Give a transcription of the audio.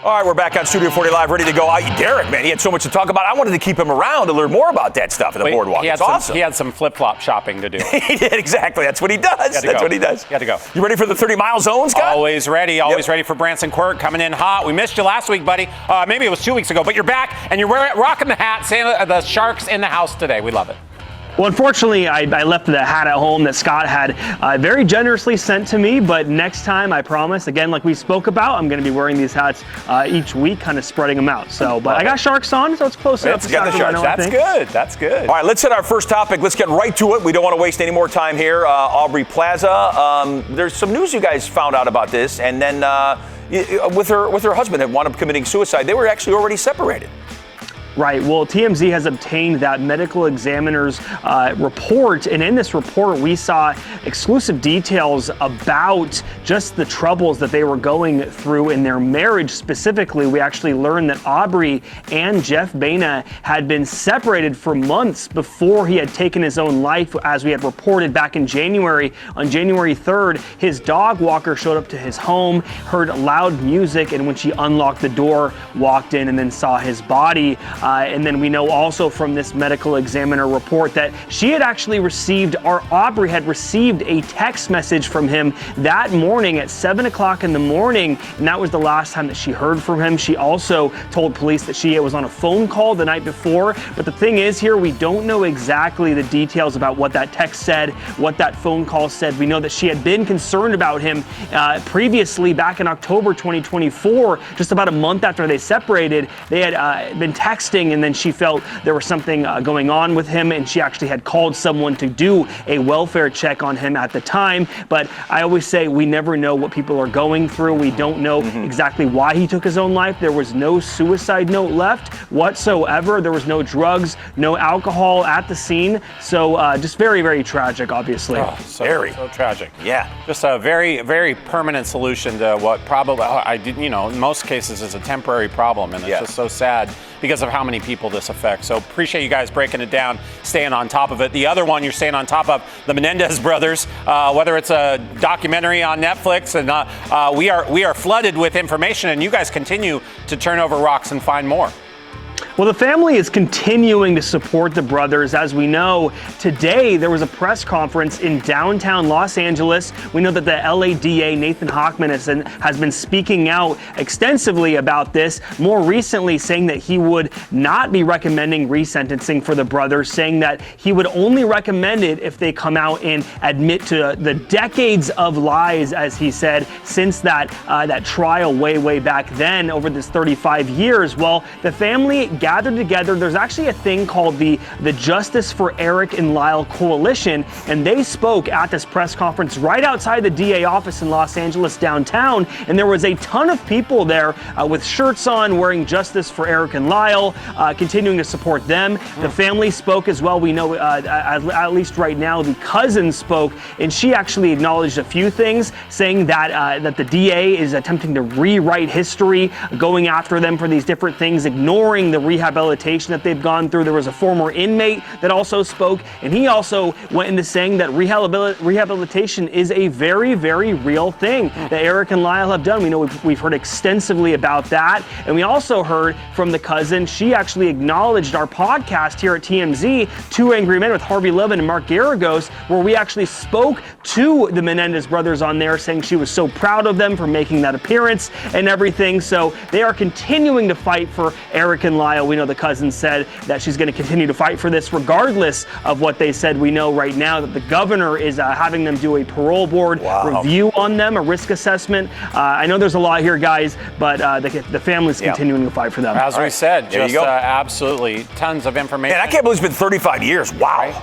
All right, we're back on Studio 40 Live, ready to go. Derek, man, he had so much to talk about. I wanted to keep him around to learn more about that stuff at the boardwalk. It's awesome. He had some flip-flop shopping to do. He did, exactly. That's what he does. That's what he does. You had to go. You ready for the 30-mile zone, Scott? Always ready. Always ready for Branson Quirk coming in hot. We missed you last week, buddy. Maybe it was 2 weeks ago, but you're back, and you're rocking the hat, saying the Sharks in the house today. We love it. Well, unfortunately, I left the hat at home that Scott had very generously sent to me, but next time, I promise, again, like we spoke about, I'm going to be wearing these hats each week, kind of spreading them out. So, but I got Sharks on, so it's close enough to Sacramento, That's good. That's good. All right, let's hit our first topic. Let's get right to it. We don't want to waste any more time here. Aubrey Plaza, there's some news you guys found out about this, and then with her husband had wound up committing suicide. They were actually already separated. Right. Well, TMZ has obtained that medical examiner's report, and in this report, we saw exclusive details about just the troubles that they were going through in their marriage. Specifically, we actually learned that Aubrey and Jeff Baena had been separated for months before he had taken his own life, as we had reported back in January. On January 3rd, his dog walker showed up to his home, heard loud music, and when she unlocked the door, walked in and then saw his body. And then we know also from this medical examiner report that she had actually received, or Aubrey had received, a text message from him that morning at 7 o'clock in the morning, and that was the last time that she heard from him. She also told police that she was on a phone call the night before, but the thing is here, we don't know exactly the details about what that text said, what that phone call said. We know that she had been concerned about him previously back in October 2024, just about a month after they separated. They had been texting, and then she felt there was something going on with him, and she actually had called someone to do a welfare check on him at the time. But I always say we never know what people are going through. We don't know exactly why he took his own life. There was no suicide note left whatsoever. There was no drugs, no alcohol at the scene. So just very, very tragic, obviously. Oh, so tragic. Yeah. Just a very, very permanent solution to what probably, in most cases is a temporary problem. And it's just so sad because of how many people this affects. So appreciate you guys breaking it down, staying on top of it. The other one you're staying on top of, the Menendez brothers, whether it's a documentary on Netflix, and we are flooded with information, and you guys continue to turn over rocks and find more. Well, the family is continuing to support the brothers. As we know, today there was a press conference in downtown Los Angeles. We know that the LA DA, Nathan Hochman, has been speaking out extensively about this, more recently saying that he would not be recommending resentencing for the brothers, saying that he would only recommend it if they come out and admit to the decades of lies, as he said, since that trial way back then, over this 35 years. Well, the family gathered together. There's actually a thing called the Justice for Eric and Lyle Coalition, and they spoke at this press conference right outside the DA office in Los Angeles downtown, and there was a ton of people there with shirts on, wearing Justice for Eric and Lyle, continuing to support them. The family spoke as well. We know at least right now the cousin spoke, and she actually acknowledged a few things, saying that the DA is attempting to rewrite history, going after them for these different things, ignoring the rehabilitation that they've gone through. There was a former inmate that also spoke, and he also went into saying that rehabilitation is a very, very real thing that Eric and Lyle have done. We know we've heard extensively about that, and we also heard from the cousin. She actually acknowledged our podcast here at TMZ, Two Angry Men with Harvey Levin and Mark Garagos, where we actually spoke to the Menendez brothers on there, saying she was so proud of them for making that appearance and everything. So they are continuing to fight for Eric and Lyle. We know the cousin said that she's going to continue to fight for this regardless of what they said. We know right now that the governor is having them do a parole board review on them, a risk assessment. I know there's a lot here, guys, but the family's continuing to fight for them. As we said, just absolutely tons of information. And I can't believe it's been 35 years. Wow.